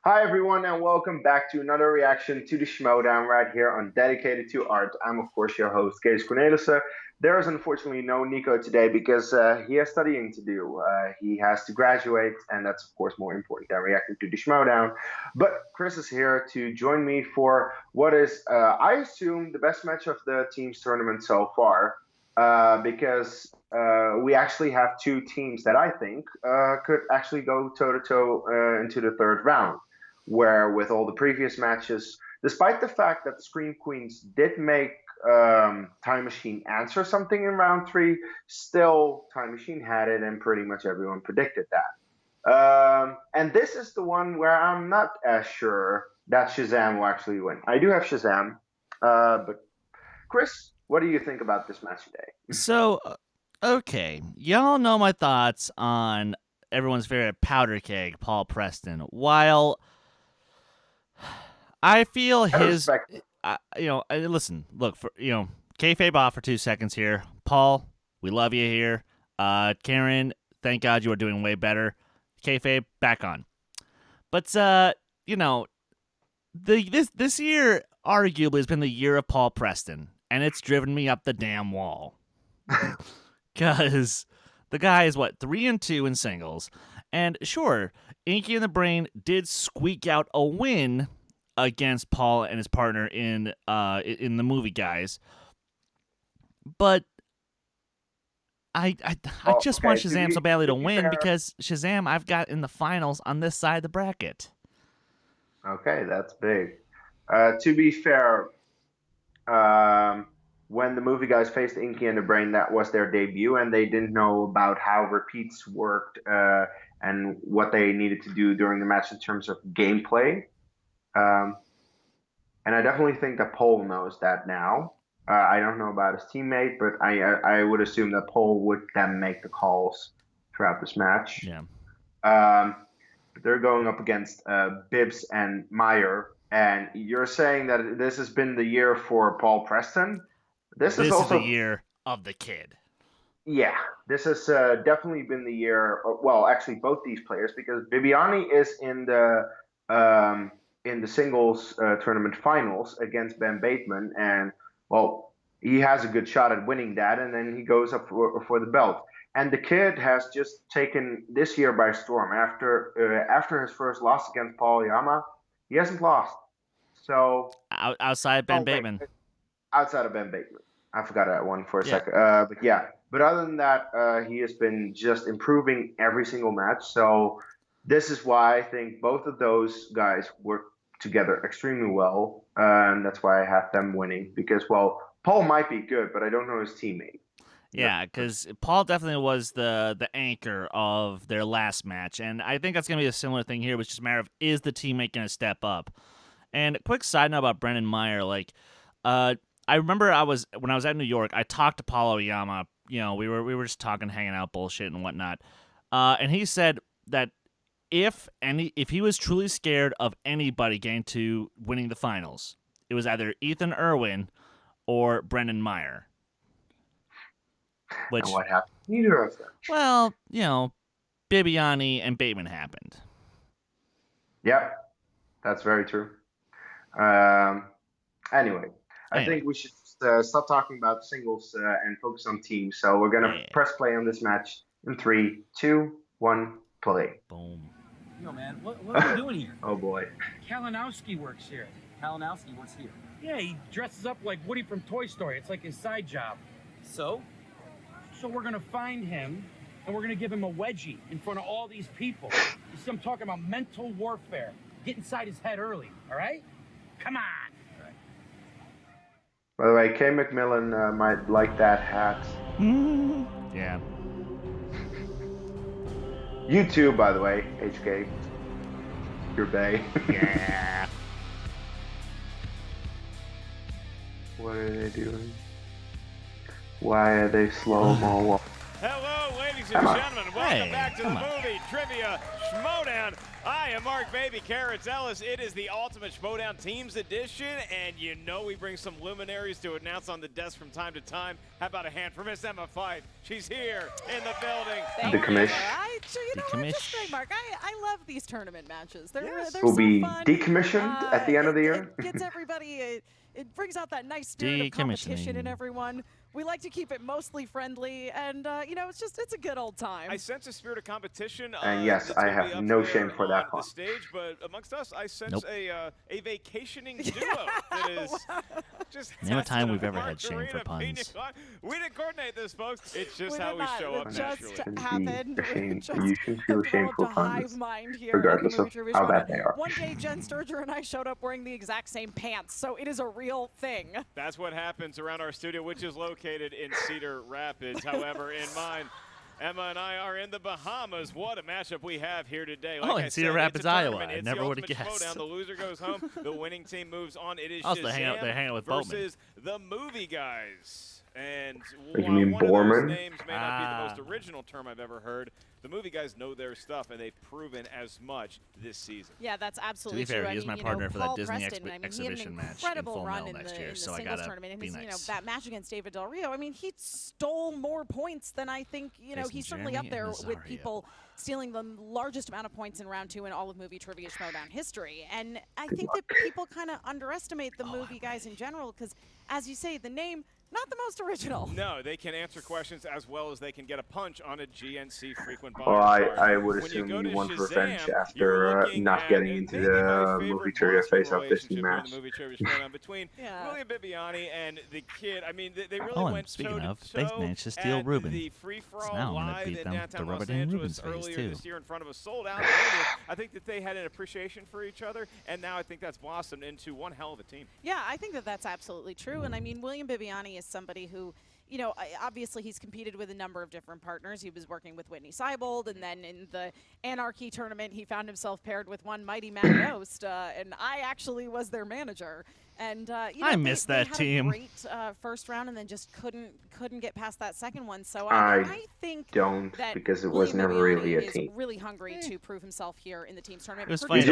Hi, everyone, and welcome back to another reaction to the Schmoedown right here on Dedicated to Art. I'm, of course, your host, Kees Cornelissen. There is unfortunately no Nico today because he has studying to do. He has to graduate, and that's, of course, more important than reacting to the Schmoedown. But Chris is here to join me for what is, I assume, the best match of the team's tournament so far. Because we actually have two teams that I think could actually go toe to toe into the third round where with all the previous matches, despite the fact that the Scream Queens did make Time Machine answer something in round three, still Time Machine had it, and pretty much everyone predicted that. And this is the one where I'm not as sure that Shazam will actually win. I do have Shazam, but Chris, what do you think about this match today? Okay, y'all know my thoughts on everyone's favorite powder keg, Paul Preston. While I feel I his, respect it. listen, look for kayfabe off for 2 seconds here. Paul, we love you here. Karen, thank God you are doing way better. Kayfabe, back on. But this year arguably has been the year of Paul Preston, and it's driven me up the damn wall. Because the guy is 3-2 in singles, and sure, Inky and the Brain did squeak out a win against Paul and his partner in the movie guys, but I Oh, just want okay. To Shazam be so badly to to be win fair, because Shazam I've got in the finals on this side of the bracket. okay, that's big. To be fair, um, when the movie guys faced Inky and the Brain, that was their debut, and they didn't know about how repeats worked and what they needed to do during the match in terms of gameplay. Um, and I definitely think that Paul knows that now. I don't know about his teammate, but I would assume that Paul would then make the calls throughout this match. Yeah. Um, they're going up against Bibbs and Meyer, and you're saying that this has been the year for Paul Preston. This is This is the also, year of the kid. yeah, this has definitely been the year. Well, actually, both these players, because Bibiani is in the singles tournament finals against Ben Bateman, and well, he has a good shot at winning that, and then he goes up for the belt. And the kid has just taken this year by storm. After his first loss against Paul Yama, he hasn't lost. So, Outside Ben oh wait, Bateman. outside of Ben Bateman. I forgot that one for a Yeah. second. But yeah, but other than that, he has been just improving every single match. So this is why I think both of those guys work together extremely well, and that's why I have them winning. Because well, Paul might be good, but I don't know his teammate. Yeah, because Paul definitely was the anchor of their last match, and I think that's gonna be a similar thing here, which is a matter of is the teammate gonna step up. And a quick side note about Brendan Meyer, I remember when I was at New York, I talked to Paulo Oyama. We were just talking, hanging out, bullshit and whatnot, and he said that if he was truly scared of anybody getting to winning the finals, it was either Ethan Irwin or Brendan Meyer. And Which, what happened? Neither of them. well, Bibiani and Bateman happened. Yep, that's very true. Um, anyway, I Anyway, think we should stop talking about singles and focus on teams. So we're gonna yeah, press play on this match in three, two, one, play. boom. Yo, man, what are you doing here? Oh boy. Kalinowski works here. Kalinowski works here. Yeah, he dresses up like Woody from Toy Story. It's like his side job. So? So we're gonna find him, and we're gonna give him a wedgie in front of all these people. You see, I'm talking about mental warfare. Get inside his head early, all right? Come on. All right. By the way, Kay McMillan might like that hat. Yeah. You too, by the way, HK. Your bay. Yeah. What are they doing? Why are they slow mo? Hello, ladies Ladies and gentlemen, welcome back to the come on. movie Trivia Schmoedown. I am Mark Baby Carrots Ellis. It is the Ultimate Schmoedown Teams Edition, and you know we bring some luminaries to announce on the desk from time to time. How about a hand for Miss Emma Fife? She's here in the building. The commission. You know what? Just great, Mark. I love these tournament matches. They're Will so be fun. decommissioned at the end of the year. It gets everybody. It brings out that nice spirit of competition in everyone. We like to keep it mostly friendly, and you know, it's a good old time. I sense a spirit of competition. And yes, I have no shame for that on the stage, but amongst us, I sense a vacationing duo that is just. Name a time we've ever had shame for puns. We didn't coordinate this, folks. It's just we how we show up naturally. Just happened. You should feel shame for puns, regardless of how bad they are. One day, Jen Sturger and I showed up wearing the exact same pants, so it is a real thing. That's what happens around our studio, which is located in Cedar Rapids. However, in mine, Emma and I are in the Bahamas. What a matchup we have here today. Like in Cedar Rapids, Iowa. I never would have guessed. Schmoedown. The loser goes home. The winning team moves on. It is Also, they hang out with versus the Movie Guys. And you mean one of Borman? those names may not be the most original term I've ever heard, the Movie Guys know their stuff, and they've proven as much this season. Yeah, that's absolutely true. To be fair, he is my partner for that Paul Disney Preston, exhibition match in incredible Full run Metal in next the, year, in the so I singles gotta tournament, and be his, nice. that match against David Del Rio. I mean, he stole more points than I think. He's certainly up there with people stealing the largest amount of points in round 2 in all of movie trivia Schmoedown history. And I think that people kind of underestimate the Movie Guys in general because, as you say, the name. Not the most original. No, they can answer questions as well as they can get a punch on a GNC frequent buyer. Well, I would assume you want revenge after not getting into the movie trivia face-off this match. Between William Bibiani and the kid, I mean, they really went speaking of, they managed to steal Ruben. The free-for-all now I'm live beat in them downtown to Los rub it in Ruben's Angeles face, earlier too. this year in front of a sold-out. I think that they had an appreciation for each other, and now I think that's blossomed into one hell of a team. Yeah, I think that that's absolutely true. And I mean, William Bibiani is somebody who, you know, obviously he's competed with a number of different partners. He was working with Whitney Seibold, and then in the Anarchy tournament, he found himself paired with one mighty Matt Ghost, and I actually was their manager. And you know, I miss that had team. A great first round, and then just couldn't get past that second one. So I think that because it was never really a team. Is really hungry to prove himself here in the teams tournament. It was funny.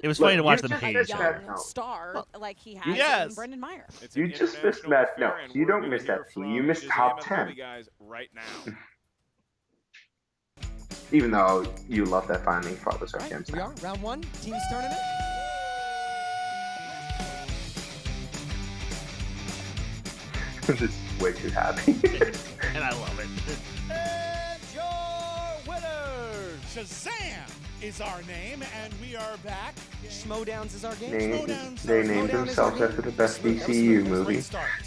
It was funny to watch them hate each other. Young star like he has in Brendan Meyer. You just missed that. No, you don't miss that team. You missed top 10. Right now. Even though you love that Founding Fathers of games. Here we are, round 1, teams tournament. This is way too happy. And I love it. And your winners! Shazam is our name, and we are back. Schmoedowns is our game. They named themselves after the best DCU movie.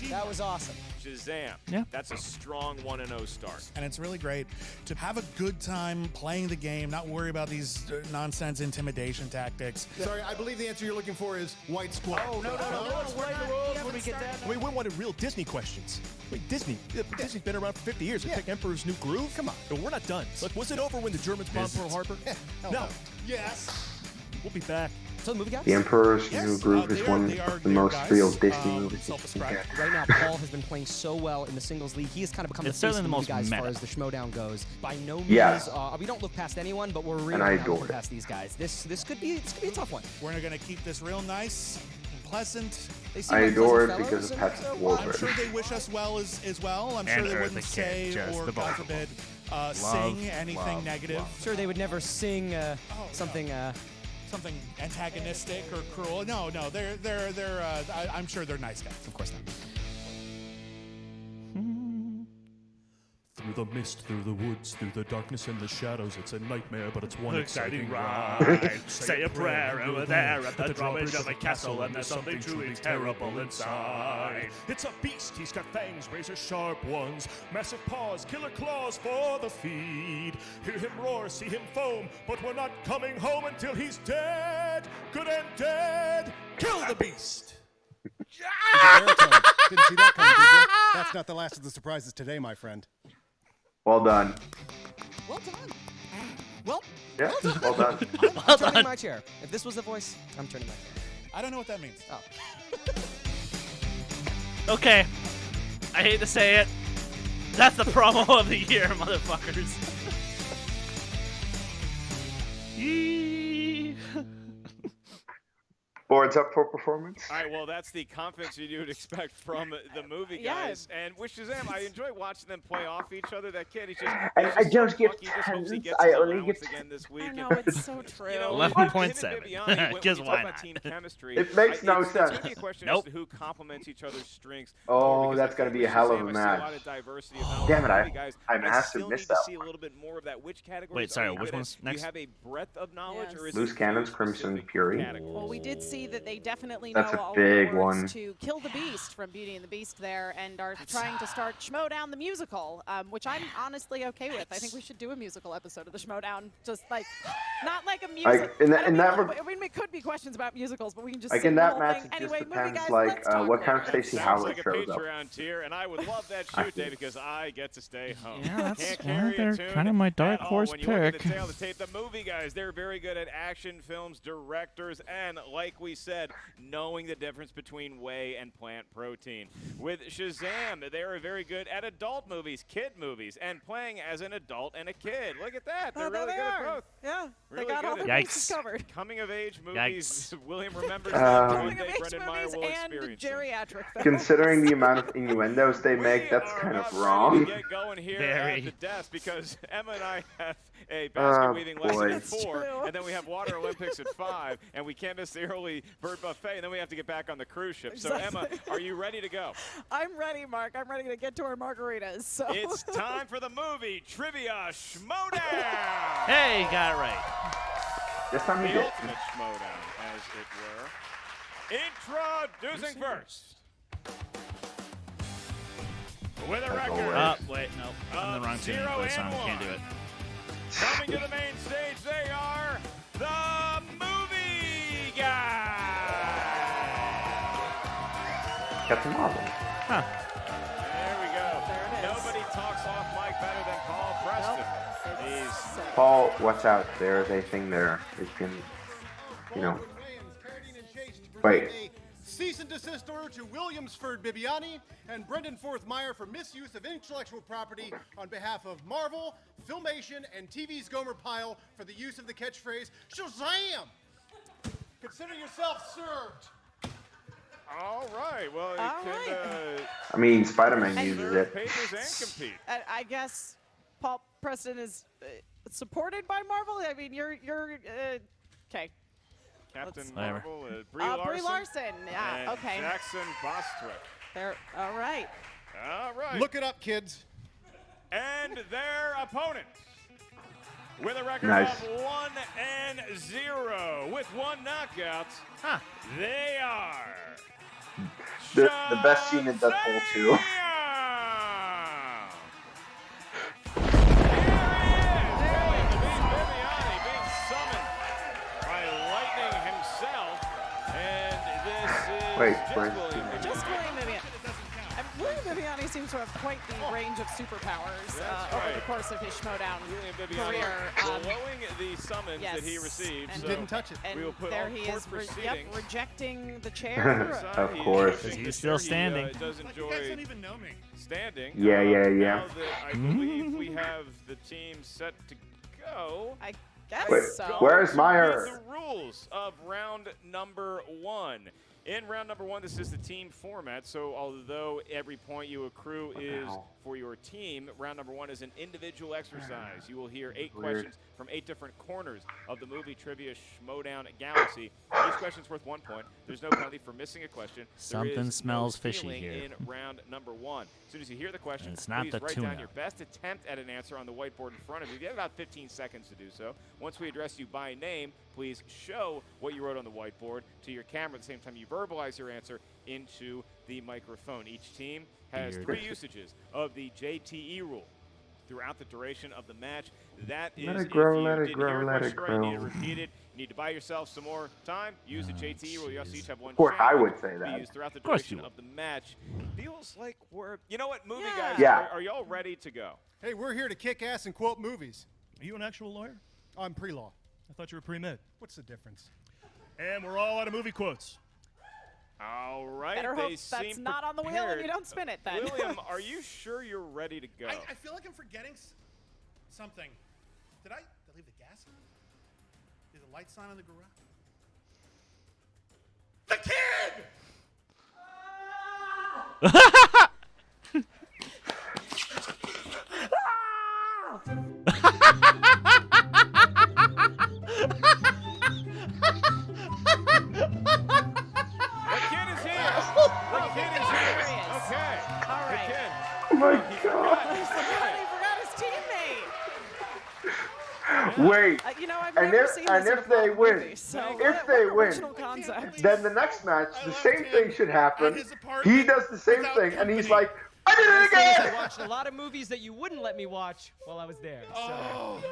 That was awesome. Shazam. Yeah. That's a strong 1-0 start. And it's really great to have a good time playing the game, not worry about these nonsense intimidation tactics. Sorry, I believe the answer you're looking for is White Squad. Oh, no. Let's play the rules when we get that. I mean, we wanted real Disney questions. Wait, Disney's been around for 50 years. They pick Emperor's New Groove? Come on. No, we're not done. Look, was it over when the Germans bombed Pearl Harbor? No. Yes. We'll be back. So the movie guys? The Emperor's New Groove is one of the most real Disney movies. Right now, Paul has been playing so well in the singles league. He has kind of become It's the face certainly of the the movie most guys as far meta. as the Schmoedown goes. By no means, Yeah. we don't look past anyone, but we're really And I not looking adored it. past these guys. This could be a tough one. We're going to keep this real nice and pleasant. They seem I like adore pleasant it because of fellows, Patrick and, I'm Warburton. sure they wish us well as well. I'm And sure they Eartha wouldn't Kitt, say just or, the God both of them. forbid, sing anything negative. sure they would never sing something. Something antagonistic or cruel. No, they're I'm sure they're nice guys. Of course not. Through the mist, through the woods, through the darkness and the shadows, it's a nightmare, but it's one exciting ride. Say a prayer over there at the drawbridge of the castle, and there's something truly terrible inside. It's a beast, he's got fangs, razor sharp ones, massive paws, killer claws for the feed. Hear him roar, see him foam, but we're not coming home until he's dead, good and dead. Kill the beast! Didn't see that coming, did you? That's not the last of the surprises today, my friend. Well done. Well done. Well, Yeah, well done. I'm turning my chair. If this was the voice, I'm turning my chair. I don't know what that means. Oh. Okay. I hate to say it. That's the promo of the year, motherfuckers. Yee. Boards up for performance. All right, well, that's the confidence you would expect from the movie guys. And with Shazam, I enjoy watching them play off each other. That kid, he's just I just give he just hopes he 10s. gets I his only allowance give again this week. I know, it's so true. 11.7. Guess why not? Team chemistry, It makes no it's sense. going to be a question Nope. as to who complements each other's strengths. Oh, because that's I going to think be a with hell of Shazam, a I match. see a lot of diversity of Damn it, movie guys. I I massive still missed need that to see a one. little bit more of that. Which category? Wait, sorry, which one's next? Do you have a breadth of knowledge, or is Loose it Cannons, two Crimson specific Fury. categories? Well, we did see that they definitely That's know a all big of the words one. to Kill the Beast from Beauty and the Beast there, and are trying to start Schmoedown the musical, which I'm honestly okay with. I think we should do a musical episode of the Schmoedown, just like, not like a musical. I mean, it could be questions about musicals, but we can just Like sing in the that whole match, thing. it Anyway, just movie depends, guys, like, let's talk what kind of later. Stacey Sounds Howard like a shows up. Patreon tier, and I would love that shoot day because I get to stay home. Yeah, that's Can't carry a they're tune kind of my dark at all. horse When you look at pick. the tail of the tape, the movie guys, they're very good at action films, directors, and like we said, knowing the difference between whey and plant protein. With Shazam, they are very good at adult movies, kid movies, and playing as an adult and a kid. Look at that. They're really good at both. Yeah, Really they got all good their at bases covered. Coming of age movies. William remembers Coming that of age Brendan Meyer movies will and experience them. geriatric films. Considering the amount of innuendos they make, that's kind of wrong. Get going here Very. at the desk because Emma and I have a basket weaving lesson boy. at 4, and then we have Water Olympics at 5, and we can't miss the early bird buffet, and then we have to get back on the cruise ship. So Emma, are you ready to go? I'm ready, Mark. I'm ready to get to our margaritas. So It's time for the movie Trivia Schmoedown. Hey, got it right. This time The he did. ultimate Schmoedown, as it were. Introducing first. With a record. Wait, no. I'm the wrong team for this song. Can't do it. Coming to the main stage, they are the movie guys. Captain Marvel. Huh. There we go. There it is. Nobody talks off mic better than Paul Preston. He's Paul, watch out. There is a thing there. It can, you know. Wait. Cease and desist order to Williamsford Bibiani and Brendan Forth Meyer for misuse of intellectual property on behalf of Marvel, Filmation, and TV's Gomer Pyle for the use of the catchphrase Shazam! Consider yourself served. all right. Well, it All can I mean, Spider-Man And uses serve it. papers and compete. I guess Paul Preston is supported by Marvel. I mean, you're okay. Captain Whatever. Marvel, Brie Larson. Yeah. and Okay. Jackson Bostwick. There. All right. All right. Look it up, kids. And their opponent, with a record Nice. of 1-0, with one knockout, they are The best scene in Deadpool 2. Wait, where's Just William Viviani. William Viviani seems to have quite the range of superpowers over the course of his Schmoedown career. Blowing the summons that he received. And so didn't touch it. And we will put there all he court is, proceedings rejecting the chair. Of course. He's still standing. He does You enjoy guys don't even know me. standing. Yeah. Now that I believe we have the team set to go. I guess Wait, so. where's Read Meyer? the rules of round number 1. In round number 1, this is the team format, so although every point you accrue is for your team, round number 1 is an individual exercise. You will hear 8 questions from 8 different corners of the movie Trivia Schmoedown Galaxy. Each question's worth 1 point. There's no penalty for missing a question. Something there is smells no fishy stealing here. in round number 1. As soon as you hear the question, And it's not please the write tuna. down your best attempt at an answer on the whiteboard in front of you. You have about 15 seconds to do so. Once we address you by name, please show what you wrote on the whiteboard to your camera at the same time you verbalize your answer into the microphone. Each team has 3 usages of the JTE rule throughout the duration of the match. That is, Let it if grow, you let it didn't grow, hear a let question it right, you need to grow. repeat it. You need to buy yourself some more time. Use the JTE rule. You also each have 1 Of course, I challenge would say to that. use throughout the course duration you would. of the match. Feels like we're, you know what, movie Yeah. guys, Yeah. are y'all ready to go? Hey, we're here to kick ass and quote movies. Are you an actual lawyer? I'm pre-law. I thought you were pre-med. What's the difference? And we're all out of movie quotes. All right. Better they hope that's seem not on the wheel and prepared. you don't spin it then. William, are you sure you're ready to go? I feel like I'm forgetting something. Did I leave the gas on? Did the lights on in the garage? The kid! Okay. All right. Oh my God. He forgot his teammate. Wait. You know, I've And never if- seen and this in if a they Bond win, movie, so if what they an win, original concept. then the next match, the same thing should happen. He does the same thing, and he's like, I did it I again! watched a lot of movies that you wouldn't let me watch while I was there. So. Oh,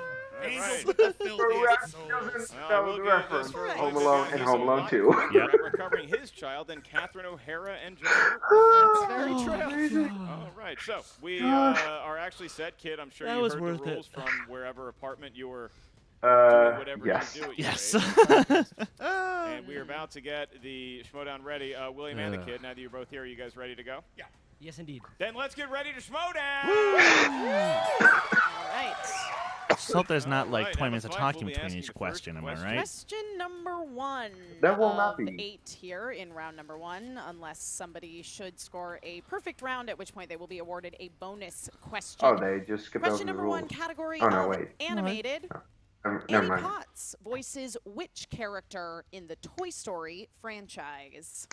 Angels right. with the For filthiest doesn't- souls. that was a reference. Right. Home Alone and He's Home a Alone lot 2. quicker at recovering his child than Catherine O'Hara and Joe. That's very true. All right, so we are actually set, kid. I'm sure That you was heard the worth it. rules from wherever apartment you were doing whatever yes. you do at Yes. your age. And we are about to get the Schmoedown ready. William and the kid, now that you're both here, are you guys ready to go? Yeah. Yes, indeed. Then let's get ready to Schmoedown! All right. Just hope there's not like Alright, 20 minutes of Emma Smythe talking will be between asking each the first question, am I question. right? Question number 1 That will not of be. 8 here in round number 1, unless somebody should score a perfect round, at which point they will be awarded a bonus question. Oh, they just skipped over Question the number rules. 1, category Oh, no, of wait. animated. Never Annie mind. Potts voices which character in the Toy Story franchise?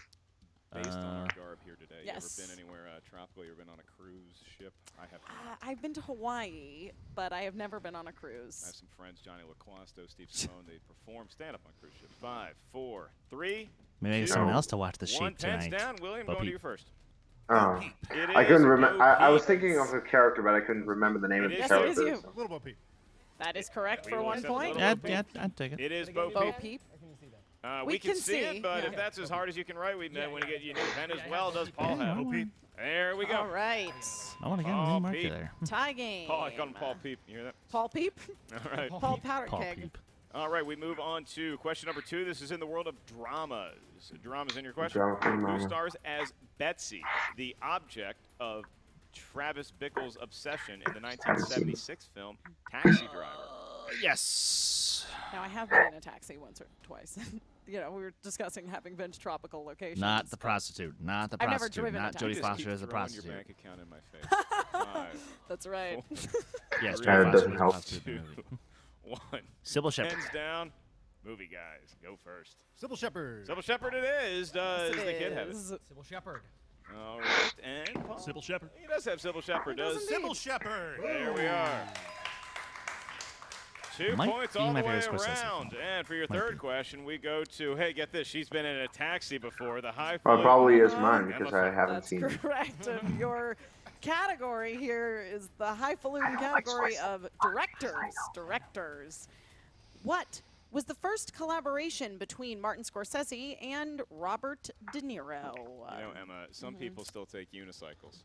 Based on our garb here today. Yes. You ever been anywhere tropical? You ever been on a cruise ship? I have not. I've been to Hawaii, but I have never been on a I have cruise. some friends, Johnny LaClasto, Steve Simone. They perform stand-up on cruise ships. 5, 4, 3, Maybe 2, someone else to watch the 1. sheep Pens tonight. down. William, Bo going to Peep. you first. Oh. It I couldn't is remember. Bo I was Peep. thinking of the character, but I couldn't remember the name of the It is character. Yes, it is you. Little Bo Peep. That is correct We for will 1 accept point. Little Yeah, Bo Peep. yeah, I'd take it. It is Bo Bo Peep. Peep. We can see see. it, but Yeah. if that's as hard as you can write, we want to get you a new pen as well. Does Paul have it? There we go. All right. I want to get a Paul new marker Peep. there. Tie game. Paul, I call him Paul Peep. You hear that? Paul Peep? All right. Paul Powder Paul Keg. Peep. All right, we move on to question number 2. This is in the world of dramas. Dramas in your question. Drama Queen Who Mama. stars as Betsy, the object of Travis Bickle's obsession in the 1976 film Taxi Driver? Yes. Now, I have been in a taxi once or twice. You know, we were discussing having been to tropical locations. Not the but- prostitute. Not the I've never prostitute. driven a Not taxi. Jodie You just Foster keep as a throwing prostitute. your bank account in my face. 5, That's right. Yes, That Jodie Foster doesn't was a help. prostitute in the 2, movie. 1. Sybil Shepherd. Pens down. Movie guys, go first. Sybil Shepherd. Sybil Shepherd it is. Does Yes, the it kid have it? is. Sybil Shepherd. All right, and Paul. Sybil Shepherd. He does have Sybil Shepherd, He does does. indeed. Sybil Shepherd. There we are. 2 Might points be all my the way favorite Scorsese around. film. And for your Might third be. question, we go to, hey, get this. She's been in a taxi before. The high Well, it probably is Uh, mine because I haven't That's seen it. correct. And your category here is the highfalutin category of directors. Directors. What was the first collaboration between Martin Scorsese and Robert De Niro? You know, Emma, some people still take unicycles.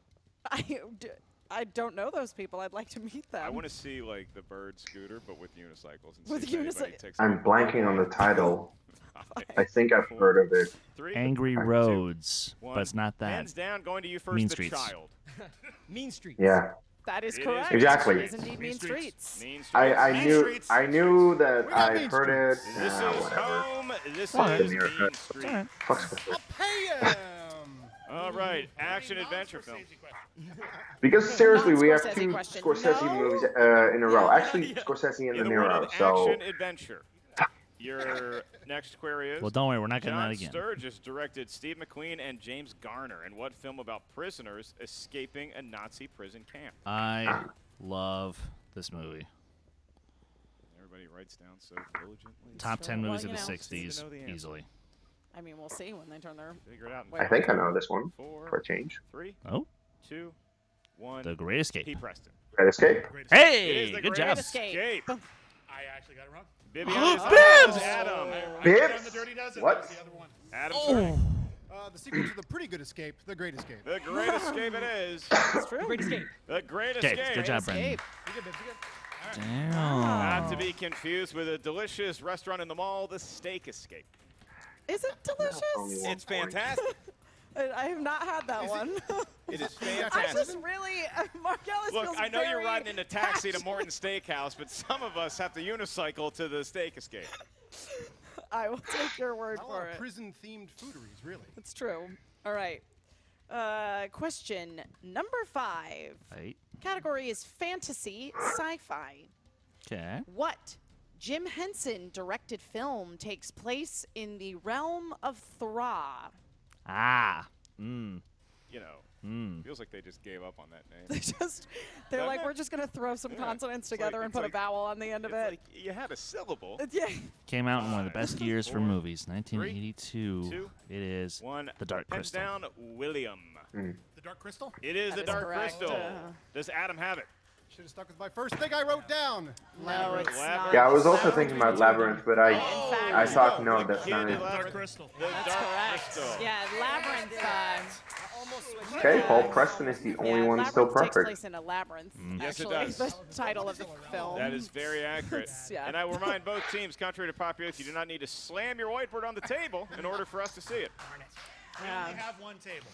I don't know those people. I'd like to meet them. I want to see, like, the bird scooter, but with unicycles. And With see if anybody unicycles. takes I'm it. blanking on the title. 5, I think I've heard of it. 3, Angry 2, Roads, 1. but it's not that. Hands down, going to you first, Mean the Streets. child. Mean Streets. Yeah. That is It is correct. Exactly. It is indeed Mean Streets. Mean Streets. I knew that We got I Main heard it. This is Whatever. home. This Fuck is De Niro. Mean It's Street. alright. Fuck Scorsese. Pay him. All right, action adventure film. Because seriously, we have Non-Scorsese two question. Scorsese No. movies in a row. Yeah. Actually, Scorsese and In De the world Niro. of So action adventure, your next query is. Well, don't worry, we're not getting John that again. Sturges directed Steve McQueen and James Garner in what film about prisoners escaping a Nazi prison camp? I love this movie. Everybody writes down so diligently. Top 10 Well, movies you of the know. 60s, To know the answer. easily. I mean, we'll see when they turn their. Figure it out. I think I know this one 4, for a change. 3, Oh, 2, 1. The Great Escape. P. Preston. Great Escape. It is Hey, the good Great job. Escape. I actually got it wrong. Vivian Bibs! Adam. Bibs? The Dirty Dozen. What? That was the other one. Adam. Oh, The sequel to the pretty good escape, The Great Escape. The Great Escape it is. It's true. Great Escape. The Great okay, Escape. good job, Brendan. Escape. You good, Bibs? You good? Not to Damn. be confused with a delicious restaurant in the mall, The Steak Escape. Is it delicious? It's fantastic. I have not had that one. It is I fantastic. just really, Mark Ellis Look, feels I know you're very riding in a taxi to passionate. Morton Steakhouse, but some of us have to unicycle to the Steak Escape. I will take your word Not a for lot of it. prison-themed fooderies, really. It's true. All right. Question number 5. Right. Category is fantasy sci-fi. Okay. What Jim Henson directed film takes place in the realm of Thra? Ah. Mm. You know, Mm. feels like they just gave up on that name. They're Doesn't like, it? we're just going to throw some Yeah. consonants It's together like- and it's put like- a vowel on the end of It's it. like you had a syllable. Yeah. Came out in one of the best years for 4, movies, 1982. 2, It is 1. The Dark Pens Crystal. down, William. The Dark Crystal? It is That the is Dark correct. Crystal. Does Adam have it? Should have stuck with my first thing I wrote down. No, it's not. Yeah, I was also thinking about Labyrinth, but I thought no, The that's kid not in it. Labyrinth. Crystal. The That's Dark correct. Crystal. Yeah, Labyrinth. Okay, Paul Preston is the only one still Labyrinth takes perfect. place in a labyrinth. Yes, it Actually, does. the title of the film. That is very accurate. Yeah. And I will remind both teams, contrary to popularity, you do not need to slam your whiteboard on the table in order for us to see it. We only have one table.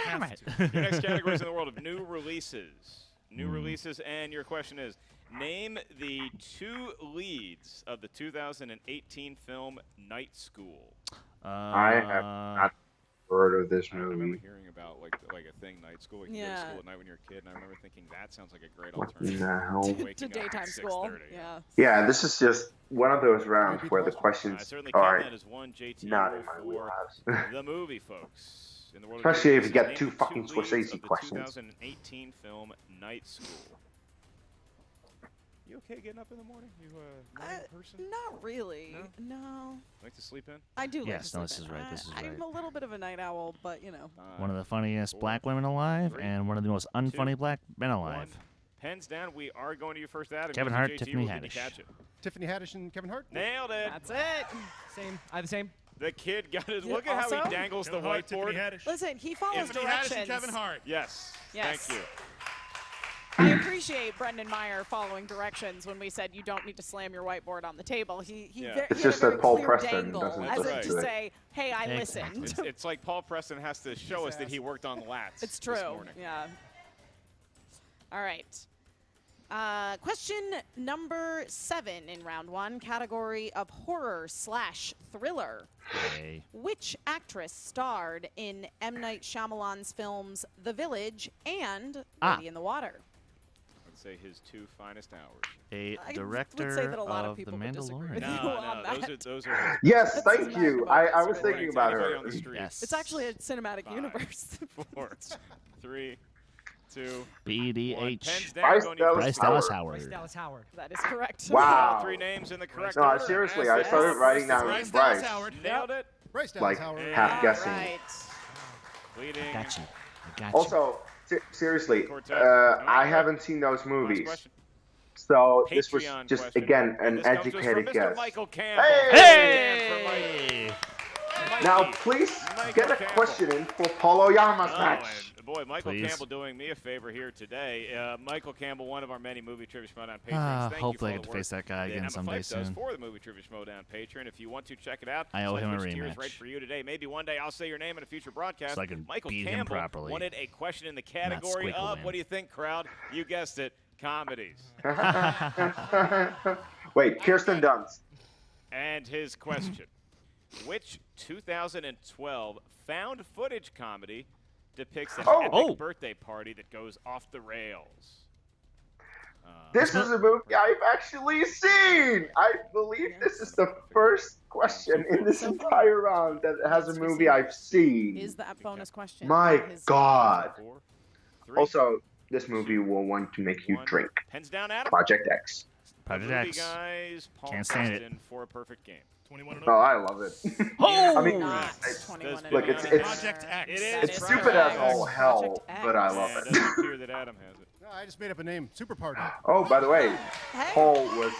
Damn it. Your next category is in the world of new releases. New releases, and your question is, name the 2 leads of the 2018 film Night School. I have not heard of this I remember movie. hearing about like a thing, Night School. You can go to Yeah. school at night when you're a kid, and I remember thinking that sounds like a great What alternative. the hell? to To waking up daytime at school. 6:30. Yeah. Yeah, this is just one of those rounds where the I questions certainly count are that as one JT not rule in my for wheelhouse. the movie, folks. In the world Especially of if you movies, get 2 name the fucking leads Scorsese of the questions. 2018 film Night School. You okay getting up in the morning? You a morning person? Not really. No. Like to sleep in? I do like Yes, to no, sleep this is in. right, this is I'm right. a little bit of a night owl, but you know. One of the funniest 4, black women alive 3, and one of the most unfunny black men 1. alive. Pens down. We are going to you first, Adam. Kevin Mr. Hart, JT Tiffany rule, did you Haddish. catch it? Tiffany Haddish and Kevin Hart? Nailed it. That's it. Same. I have the same. The kid got it. Yeah, Look at how also? he dangles the whiteboard. Listen, he follows Tiffany Haddish directions. and Kevin Hart. Yes. Yes. Thank you. I appreciate Brendan Meyer following directions when we said you don't need to slam your whiteboard on the table. He Yeah. ve- It's he had just a that very Paul clear Preston dangle, doesn't as listen if to to it. say, hey, I Exactly. listened. It's like Paul Preston has to show us that he worked on lats. It's This true. morning. Yeah. All right. Question number 7 in round 1, category of horror/thriller. Okay. Which actress starred in M. Night Shyamalan's films The Village and Lady in the Water? I'd say his 2 finest hours. A I director would say that a lot of of The people would disagree Mandalorian. with you. No, on no, that. those are Yes, That's thank not you. about I this was right thinking According to about anybody her. on the street. Yes. It's actually a cinematic 5, universe. 4, 3, 2, BDH. Pens down. Bryce Going to you Dallas first. Bryce Dallas Howard. Howard. Bryce Dallas Howard. That is correct. Wow. 3 names in the correct No, order. seriously, As I the started first writing down Bryce Bryce. Howard. Nailed it. Bryce Dallas Like Howard. half guessing. Right. Leading. I got you. I got you. Also, seriously, Quartet. I haven't seen those Last movies. question. So this was Patreon just, question. again, And an this comes to us educated from Mr. guess. Michael Campbell. Hey! Now, Mikey. please Michael get a Campbell. question in for Paul Oyama's Oh, match. and boy, Michael Please. Campbell doing me a favor here today. Michael Campbell, one of our many movie trivia Schmoedown patrons. Thank you Hopefully I for get to all the face that guy work again Emma someday Fife does soon. for the movie trivia Schmoedown patron. If you want to check it out, I owe select him a which tier is right rematch. for you today. Maybe one day I'll say your name in a future broadcast. So I can Michael beat him Campbell properly. wanted a question in the category squiggle of him. what do you think, crowd? You guessed it, comedies. Wait, Kirsten Dunst. And his question: which 2012 found footage comedy depicts an epic birthday party that goes off the rails? This is a movie I've actually seen. I believe this is the first question in this entire round that has a movie I've seen. Is that bonus question? My His- God. 4, 3, Also, this movie will want to make you 1. drink. Pens down, Adam. Project X. Project Movie X. guys, Paul Can't stand it. Preston for a perfect game. 21 and Oh, 0. I love it. Oh! I mean, Not it's, 21 and look, over. it's Project X. It is. it's That stupid as correct. all hell, Project but I X. love And it. it doesn't appear that Adam has it. No, I just made up a name. Super Party. Oh, by the way, Hey, Paul was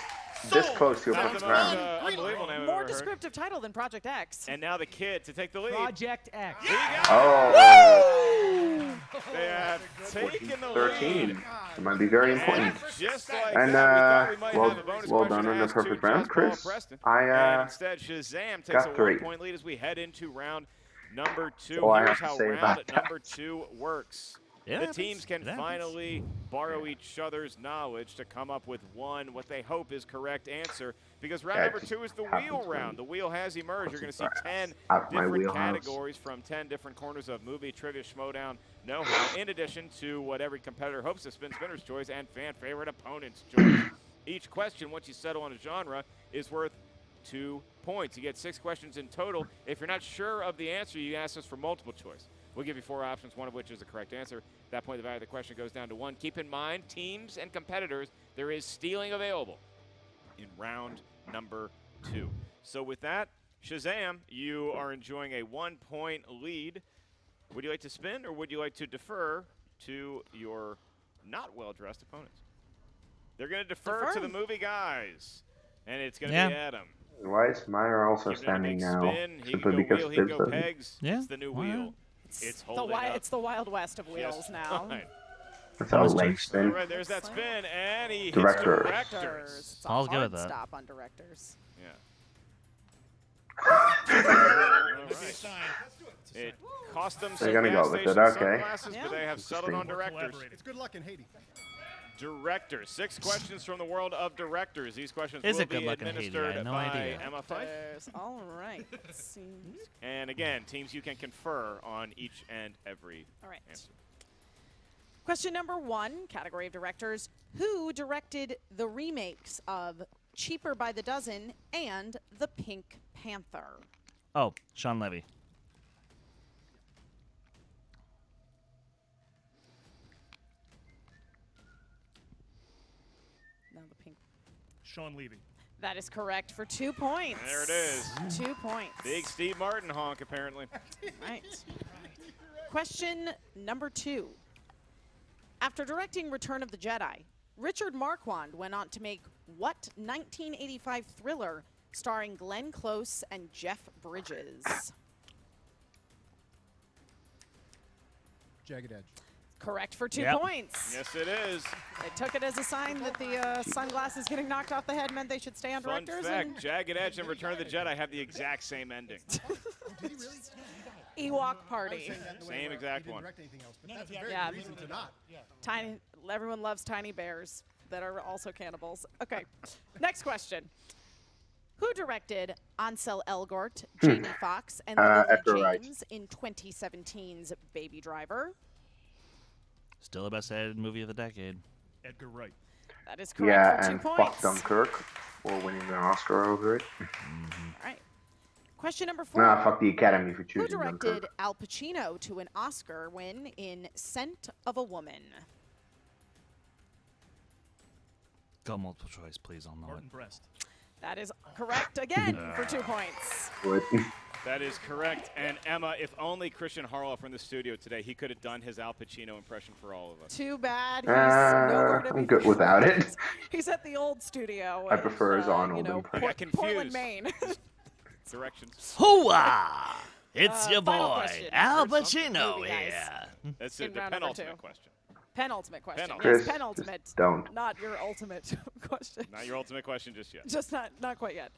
this close to a That was first the most round. unbelievable name I've more ever heard. descriptive title than Project X. And now the kid to take the lead. Project X. He got it. Oh. They have taken the 13. lead. It might be very important. Just like And that, we thought we might have a bonus well question done on the asked to perfect round, Jazz Paul Chris. Preston. I And instead, Shazam takes a got 3. 1-point lead as we head into round number 2. all I Here's have to how say round about that. number 2 works. It The happens. teams can It happens. finally borrow each other's knowledge to come up with what they hope is correct answer. Because round number 2 is the wheel round. The wheel has emerged. You're going to see 10 different categories from 10 different corners of movie, trivia, Schmoedown, know-how, in addition to what every competitor hopes to spin spinner's choice and fan favorite opponent's choice. Each question, once you settle on a genre, is worth 2 points. You get 6 questions in total. If you're not sure of the answer, you ask us for multiple choice. We'll give you 4 options, one of which is the correct answer. At that point, the value of the question goes down to 1. Keep in mind, teams and competitors, there is stealing available in round number 2. So with that, Shazam, you are enjoying a 1-point lead. Would you like to spin, or would you like to defer to your not well-dressed opponents? They're going to defer to the movie guys, and it's going to be Adam. Why is Meyer also standing now? Spin. He Simply can go because wheel, he can go doesn't. pegs. Yeah. It's the new wheel. It's holding up. It's the Wild West of wheels Yes. now. Right. That's how late spin. All right, there's that spin, and he hits Directors. directors. It's a Paul's good hard with that. stop on directors. Yeah. It's a sign. It cost them They're some gonna gas go with station it, okay. sunglasses, but they have settled on directors. It's good luck in Haiti. Directors. 6 questions from the world of directors. These questions Is will it good be luck in Haiti? administered I had no by idea. Emma Fife. All right. Seems. And again, teams, you can confer on each and every All right. answer. Question number 1, category of directors. Who directed the remakes of Cheaper by the Dozen and The Pink Panther? Oh, Sean Levy. No, The Pink. Sean Levy. That is correct for 2 points. There it is. 2 points. Big Steve Martin honk, apparently. Right. Question number 2. After directing Return of the Jedi, Richard Marquand went on to make what 1985 thriller starring Glenn Close and Jeff Bridges? Jagged Edge. Correct for 2 Yep. points. Yes, it is. They took it as a sign that the sunglasses getting knocked off the head meant they should stay on Fun directors. fact, Jagged Edge and Return of the Jedi have the exact same ending. Did he really? Ewok I was Party. saying that in the way Same where exact he didn't one. direct anything else, but that's a very Yeah. good reason to not. Tiny. Everyone loves tiny bears that are also cannibals. Okay. Next question. Who directed Ansel Elgort, Jamie Foxx, and Lily Edgar Wright. James in 2017's Baby Driver? Still the best edited movie of the decade. Edgar Wright. That is correct Yeah, for 2 and points. fuck Dunkirk for winning an Oscar over it. All right. Question number 4. Nah, fuck the Academy for Who choosing directed Dunkirk. Al Pacino to an Oscar win in Scent of a Woman? Go multiple choice, please. I'll know it. Martin Brest. That is correct again for 2 points. Would. That is correct. And Emma, if only Christian Harloff were in the studio today, he could have done his Al Pacino impression for all of us. Too bad. He's nowhere to I'm be good without it. He's at the old studio. I prefer his Arnold you know, impression. I got confused. Portland, Maine. Directions. Hooah! It's your final boy, question. Al Here's Pacino Movie guys. here. That's In the round number penultimate 2. question. Penultimate question. Penultimate. Yes, Chris, penultimate. just don't. Not your ultimate question. Not your ultimate question just yet. Just not quite yet.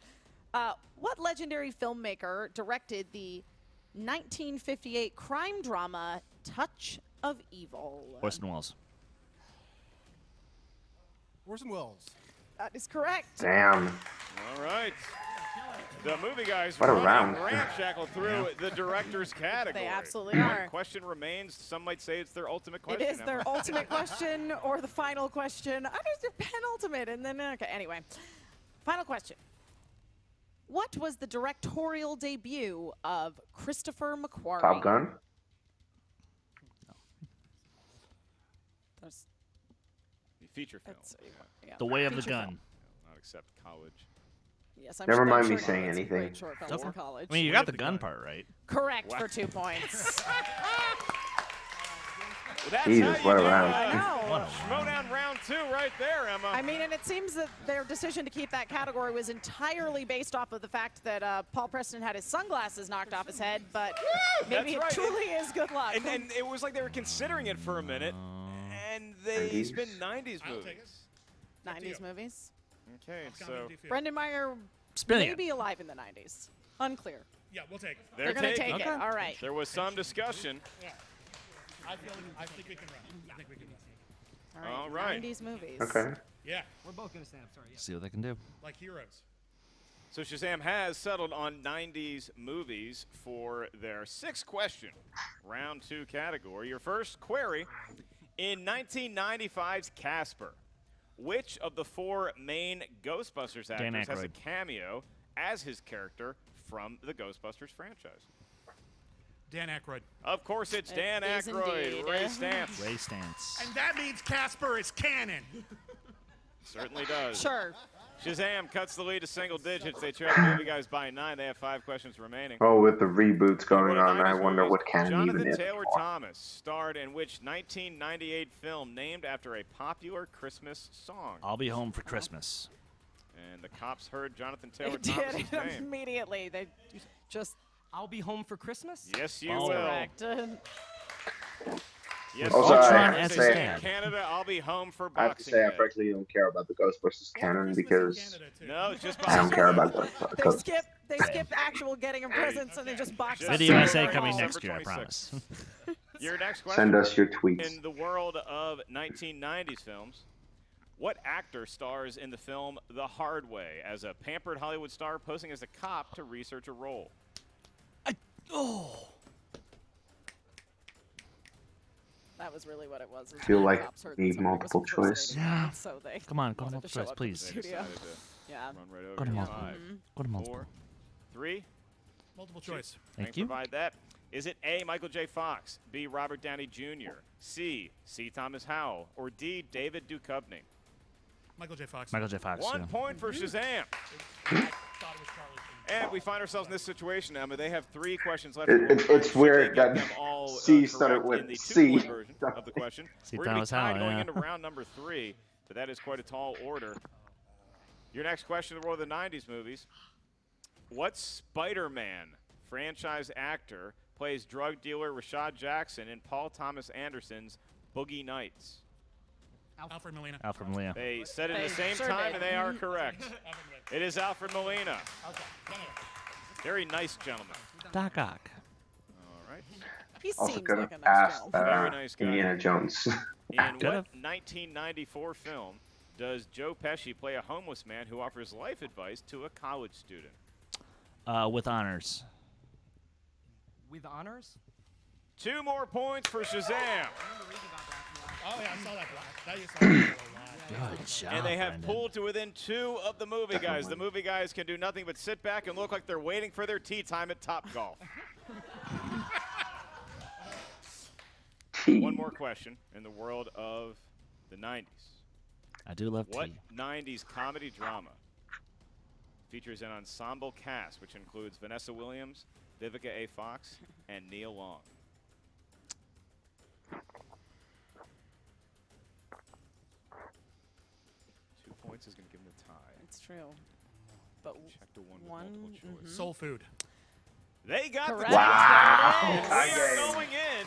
What legendary filmmaker directed the 1958 crime drama Touch of Evil? Orson Welles. Orson Welles. That is correct. Damn. All right. The movie guys What a running round. ramshackle through the director's category. They absolutely One are. question remains. Some might say it's their ultimate question. It is their Emma. ultimate question or the final question. I just do penultimate and then okay. Anyway, final question. What was the directorial debut of Christopher McQuarrie? Top Gun. That's- The feature film. that's- yeah. The Way of the Feature Gun. film. Not accept college. Yes, I'm Never sure- I'm mind me sure saying that's a anything. Great short film for college. I mean, you got the gun part right. Correct Wow. for 2 points. That's Jesus, how what you a do round. I know. Schmoedown round 2 right there, Emma. I mean, and it seems that their decision to keep that category was entirely based off of the fact that Paul Preston had his sunglasses knocked off his head, but maybe it right. truly is good luck. And it was like they were considering it for a minute, and they 90s. spin 90s movies. 90s movies. Okay, so Brendan Meyer Spinning may it. be alive in the 90s. Unclear. Yeah, we'll take it. They're going to take Okay. it. All right. There was some discussion. Yeah. I think we can run. I think we can run. All right. 90s movies. Okay. Yeah, We're both gonna stand up. Sorry. Yeah. See what they can do. like heroes. So Shazam has settled on 90s movies for their 6th question, round 2 category. Your first query, in 1995's Casper, which of the 4 main Ghostbusters Dan actors has a Aykroyd. cameo as his character from the Ghostbusters franchise? Dan Aykroyd. Of course, it's Dan is Aykroid, indeed. Ray Stantz. Ray Stantz. And that means Casper is canon. Certainly does. Sure. Shazam cuts the lead to single digits. They trail the movie guys by 9. They have 5 questions remaining. Oh, with the reboots going One of on, I 90s wonder movies. what canon Jonathan even is Taylor anymore. Thomas starred in which 1998 film named after a popular Christmas song? I'll be home for Christmas. And the cops heard Jonathan They Taylor did Thomas' it name. immediately. They just I'll be home for Christmas. Yes, you Oh. will. correct. Yes, Also, you I will. have to They say- say in Canada, I'll be home for I have to Boxing say, I Day. frankly don't care about the Ghostbusters canon because No, it's just I don't Boxing care Day. about They Ghostbusters. skip actual getting of presents and they just box Just up. Video December USA coming 26th. next year, I promise. Your next question. Send us your tweets. In the world of 1990s films, what actor stars in the film The Hard Way as a pampered Hollywood star posing as a cop to research a role? That was really what it was. I feel The like cops heard need that somebody multiple was choice. impersonating them, So they Come on, go to wanted to multiple show choice, up to the please. They studio. decided to Yeah. run right over Go to here. multiple. 5, Go to multiple. 4, 3. Multiple choice. Thank you. Provide that. Is it A, Michael J. Fox, B, Robert Downey Jr., C, Thomas Howell, or D, David Duchovny? Michael J. Fox. Michael J. Fox. 1 yeah. point for Shazam. I thought it was Charlie Sheen. And we find ourselves in this situation, Emma. They have 3 questions left. It's Should weird they get that them all, C correct started in with the C. 2-point version of the question. C. We're going to be Thomas Howell, tied going yeah. into round number 3, but that is quite a tall order. Your next question in the world of the 90s movies. What Spider-Man franchise actor plays drug dealer Rashad Jackson in Paul Thomas Anderson's Boogie Nights? Alfred Molina. Alfred Molina. They said it at They the same sure time, did. and they are correct. Alfred Molina. It is Alfred Molina. Okay. Very nice gentleman. Doc Ock. All right. He Also seems could like have a nice asked gentleman. Very nice guy. Indiana Jones. In what Could've. 1994 film does Joe Pesci play a homeless man who offers life advice to a college student? With honors. With honors. 2 more points for Shazam. Oh, yeah, I saw that. That you saw that a lot. Good job, And they have Brendan. pulled to within 2 of the movie guys. The movie guys can do nothing but sit back and look like they're waiting for their tea time at Topgolf. 1 more question in the world of the 90s. I do love What tea. 90s comedy drama features an ensemble cast which includes Vanessa Williams, Vivica A. Fox, and Neil Long? Two points is going to give them a tie. It's true. But Check the one with one. multiple choice. Soul food. They got Correct. the Wow. And we are Okay. going in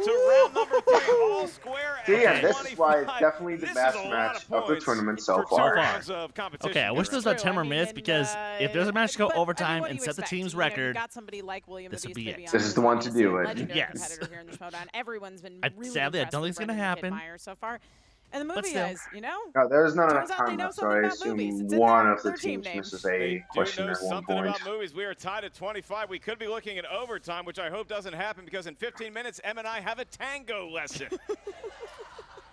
to round number 3, all square at Yeah, this is why it's 25. definitement the This best is a lot match of the points tournament so for far. two rounds of competition Okay, I wish here. there was a True. timer I mean, miss because if there's a match to go but, overtime I mean, what and do you set the expect? team's You know, record, you've got somebody like William this the would Beast be it. Bibiani, This is the one to obviously do a it. legendary Yes. competitor here in the Schmoedown. Everyone's been really sadly, I impressed don't think with it's gonna Brendan the Kid happen. Meyer so far. And the But movie still. guys, you know, No, there's not Turns enough out they time know left, so something I about movies. assume It's in one their- of the their team teams name. misses They a do question know at one something point. about movies. We are tied at 25. We could be looking at overtime, which I hope doesn't happen because in 15 minutes, Em and I have a tango lesson.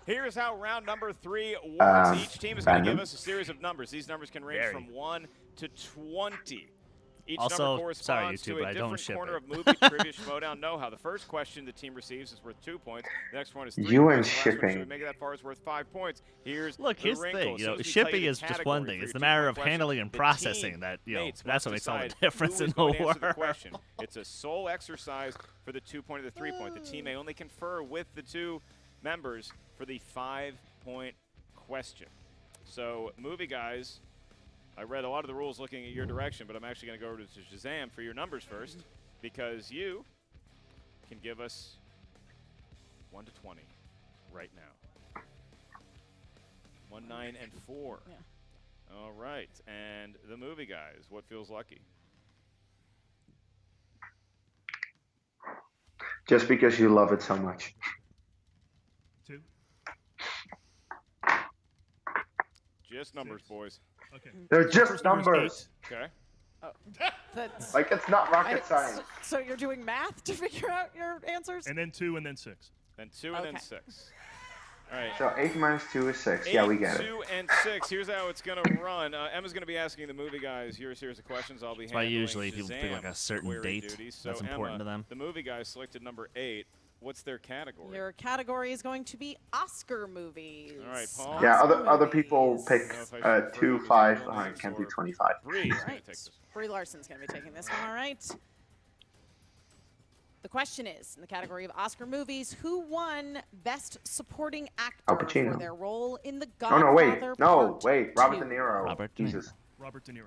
Here's how round number 3 works. Each team is going to Brandon? give us a series of numbers. These numbers can range Very. from 1 to 20. Each Also, number corresponds sorry, to YouTube, a but I don't different ship corner it. of movie trivia Schmoedown know-how. The first question the team receives is worth 2 points. The next one is 3 You and points. The last one, shipping. should we make it that far, is worth 5 points. Here's Look, the here's the wrinkle. thing. As You soon know, as we tell shipping you is the just one category thing. for It's your the matter two-point of question, handling and the processing team that, mates that's must what makes all the decide difference who in is the going to answer the world. question. It's a sole exercise for the 2-point or the 3-point. The team may only confer with the 2 members for the 5-point question. So, movie guys, I read a lot of the rules looking at your direction, but I'm actually going to go over to Shazam for your numbers first, because you can give us 1 to 20 right now. 1, 9, and 4. Yeah. All right. And the movie guys, what feels lucky? Just because you love it so much. 2. Just numbers, 6. boys. Okay. They're just numbers. Okay. That's Like, it's not rocket science. So you're doing math to figure out your answers? And then 2 and then 6. Then 2 and then 6. All right. So 8 minus 2 is 6. Yeah, we get it. 2 and 6. Here's how it's going to run. Emma's going to be asking the movie guys your series of questions. I'll be That's why handling usually people pick like a Shazam's certain query date duties. that's so important Emma, to them. The movie guys selected number 8. What's their category? Your category is going to be Oscar movies. All right, Paul. Yeah, Oscar other people movies. pick I don't know if I should 2, further 5. reveal I names can't or do 25. Bree's All going to right. take this. Brie Larson's going to be taking this one. All right. The question is, in the category of Oscar movies, who won Best Supporting Al Actor Pacino. for their role in The Oh, Godfather no, wait. No, Part wait. Robert 2? De Niro. Robert De Niro. Jesus. Robert De Niro.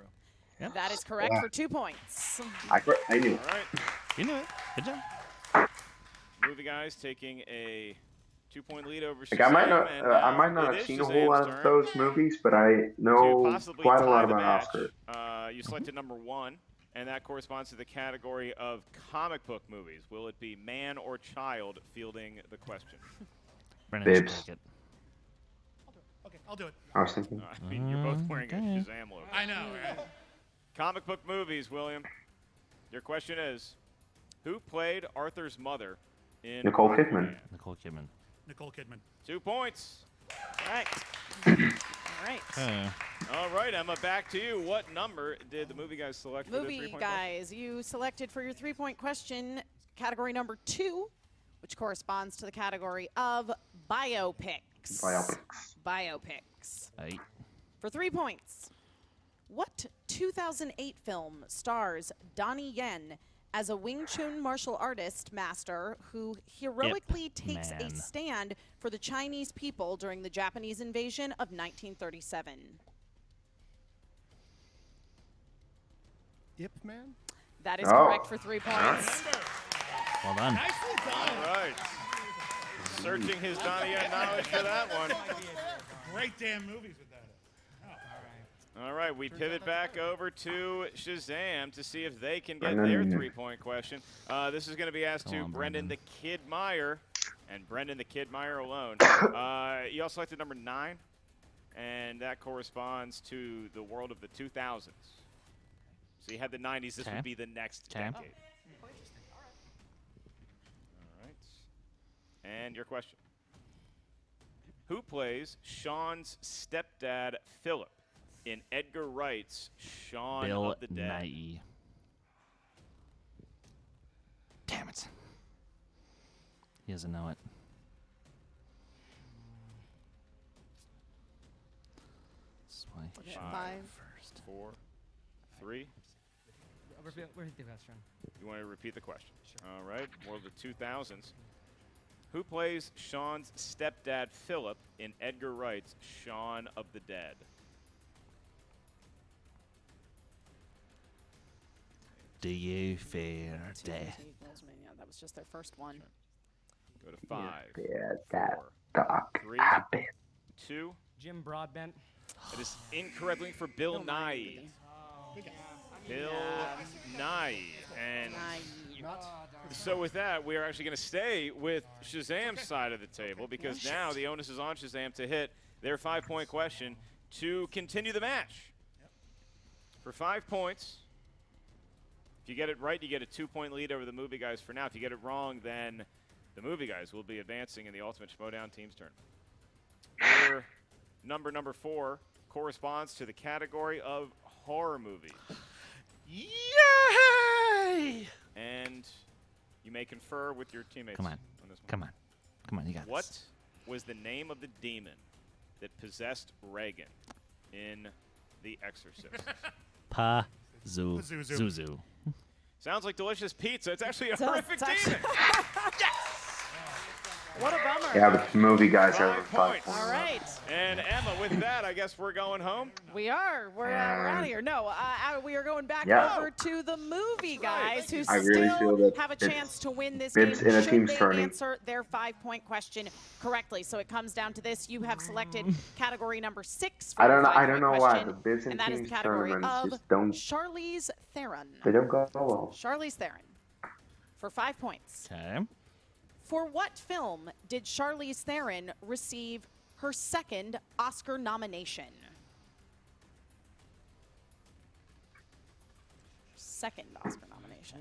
Yep. That is correct Yeah. for 2 points. I knew. All right. You knew it. Good job. Movie guys taking a 2-point lead over Like, I might not, Shazam, and I now might not it have is seen a Shazam's whole lot turn of those movies, but I to know possibly quite a tie lot the about match. Oscar. You selected number 1, and that corresponds to the category of comic book movies. Will it be man or child fielding the question? Brennan should Bibs. take it. Okay, I'll do it. I was thinking. I mean, you're both wearing a Okay. Shazam logo. I know, right? Comic book movies, William. Your question is, who played Arthur's mother in Nicole Aquaman? Kidman. Nicole Kidman. Nicole Kidman. 2 points. All right. All right. Okay. All right, Emma, back to you. What number did the movie guys select for the Movie 3-point guys, you selected for your 3-point question category number 2, which corresponds to the category of biopics. Biopics. Biopics. Aye. For 3 points, what 2008 film stars Donnie Yen as a Wing Chun martial artist master who heroically takes a Man. stand for the Chinese people during the Japanese invasion of 1937? Ip Man? That is Oh. correct for 3 points. Well done. All right. Searching his Donnie Yen knowledge for that one. Great damn movies with that. All right, we pivot back over to Shazam to see if they can get Brendan. their 3-point question. This is going to be asked to Come on, Brendan the Brendan. Kid Meyer, and Brendan the Kid Meyer alone. You all selected number 9, and that corresponds to the world of the 2000s. So you had the 90s. This Okay. would be the next Okay. decade. All right. And your question. Who plays Sean's stepdad, Philip, in Edgar Wright's Shaun Bill of the Dead? Nye. Damn it. He doesn't know it. That's why he should 5. first. 4, 3. Repeat the question. You want to repeat the question? Sure. All right. World of the 2000s. Who plays Sean's stepdad, Philip, in Edgar Wright's Shaun of the Dead? Do you fear death? Yeah, that was just their first one. Go to 5, Yeah, that 4, doc. 3, 2. Jim Broadbent. It is incorrectly for Bill Nye. Bill Nye. And so with that, we are actually going to stay with Shazam's side of the table because now the onus is on Shazam to hit their 5-point question to continue the match. For 5 points, if you get it right, you get a 2-point lead over the movie guys for now. If you get it wrong, then the movie guys will be advancing in the Ultimate Schmoedown team's turn. Your number 4 corresponds to the category of horror movies. Yay! And you may confer with your teammates Come on. this one. Come on. Come on, you got What this. was the name of the demon that possessed Reagan in The Exorcist? Zuzu. Zuzu. Sounds like delicious pizza. It's actually a So horrific it's actually- demon. What a bummer. Yeah, but the movie guys have 5 5 points. points. All right. And Emma, with that, I guess we're going home. We are. We're out of here. No, we are going back Yeah. over to the movie guys who I really still feel that have a chance to win this it's game in a should team's they tourney. answer their 5-point question correctly. So it comes down to this. You have selected category number 6 for I your don't know. I 5-point don't know why question, the bids in and that is the teams category tournaments of just don't. Charlize Theron. They don't go well. Charlize Theron for 5 points. Okay. For what film did Charlize Theron receive her second Oscar nomination? Second Oscar nomination.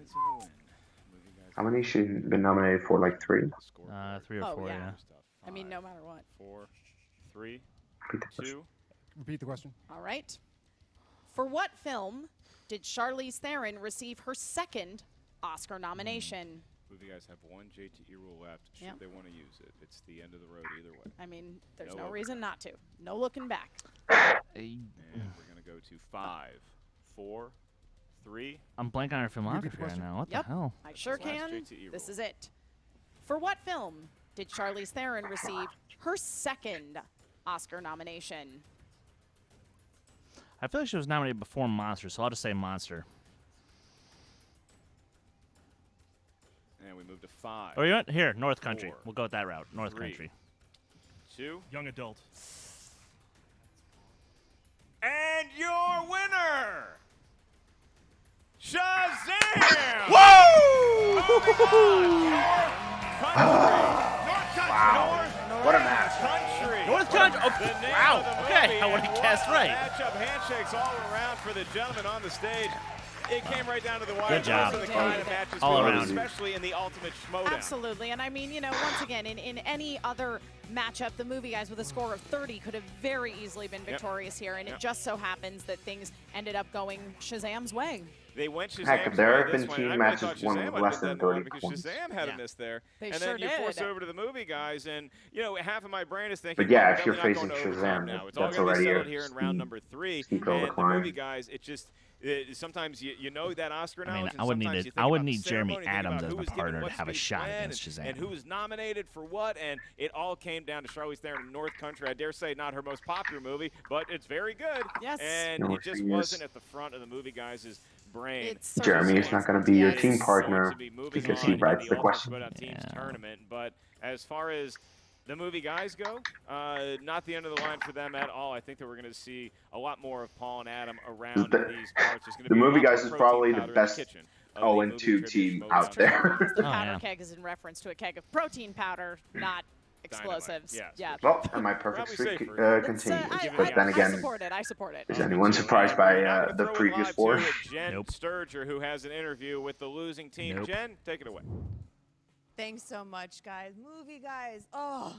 How many she been nominated for? Like 3. 3 or 4, yeah. I mean, no matter what. 4, 3, Repeat the question. 2. Repeat the question. All right. For what film did Charlize Theron receive her second Oscar nomination? Movie guys have one JTE rule left. Should Yep. they want to use it? It's the end of the road either way. I mean, there's No no overtime. reason not to. No looking back. And we're going to go to 5, 4, 3. I'm blanking on her filmography right now. What Yep, the hell? I sure That's the last can. JTE This rule. is it. For what film did Charlize Theron receive her second Oscar nomination? I feel like she was nominated before Monster, so I'll just say Monster. And we move to 5. Or you want here, North Country. 4, We'll go with that route. North 3, Country. 2. Young adult. And your winner, Shazam! Woo! Wow. What a match. Country. North Country. Oh, The name wow. of the Okay, movie, I would and have what guessed a right. Matchup handshakes all around for the gentleman on the stage. It came right down to the wire. Good job. Those are the kind of matches All we love, around. especially in the Ultimate Schmoedown. Absolutely. And I mean, you know, once again, in any other matchup, the movie guys with a score of 30 could have very easily been victorious here. And it just so happens that things ended up going Shazam's way. They went Shazam's Heck, there have way been this one, team and I really matches thought won Shazam with might less have than been the one 30 because points. Shazam had Yeah. a miss there. They and sure then you force did. it over to the movie guys, and, you know, half of my brain is thinking, But yeah, well, if you're we're definitely not facing going to overtime Shazam, now. It's all that's going to be already settled a here in round number 3. steep hill to And the climb. movie guys, it just... sometimes you know that Oscar I mean, knowledge, I would and need sometimes it- you I think would about the need Jeremy ceremony, think Adams about as who my was given partner to what have a speech shot when, against and Shazam. who was nominated for what, and it all came down to Charlize Theron in North Country. I dare say not her most popular movie, but it's very good. Yes. And No, it just she is. wasn't at the front of the movie guys' brain. It's Jeremy is not going to be your team partner To be moving because on he in writes the Ultimate question. Schmoedown Teams Yeah. tournament. But as far as the movie guys go, not the end of the line for them at all. I think that we're going to see a lot more of Paul and Adam around The- these parts. There's gonna the be a movie lot guys more is protein probably the powder in best kitchen of the 0-2 movie trivia team Schmoedown out there. The Oh, powder yeah. keg is in reference to a keg of protein powder, not explosives. yes. Yeah. Well, and my perfect Probably streak safer. continues. I But then I again, support it. I support it. is anyone surprised by Now we're the gonna throw it previous live 4? to Jen Nope. Sturger, who has an interview with the losing team. Nope. Jen, take it away. Thanks so much, guys. Movie guys. Oh,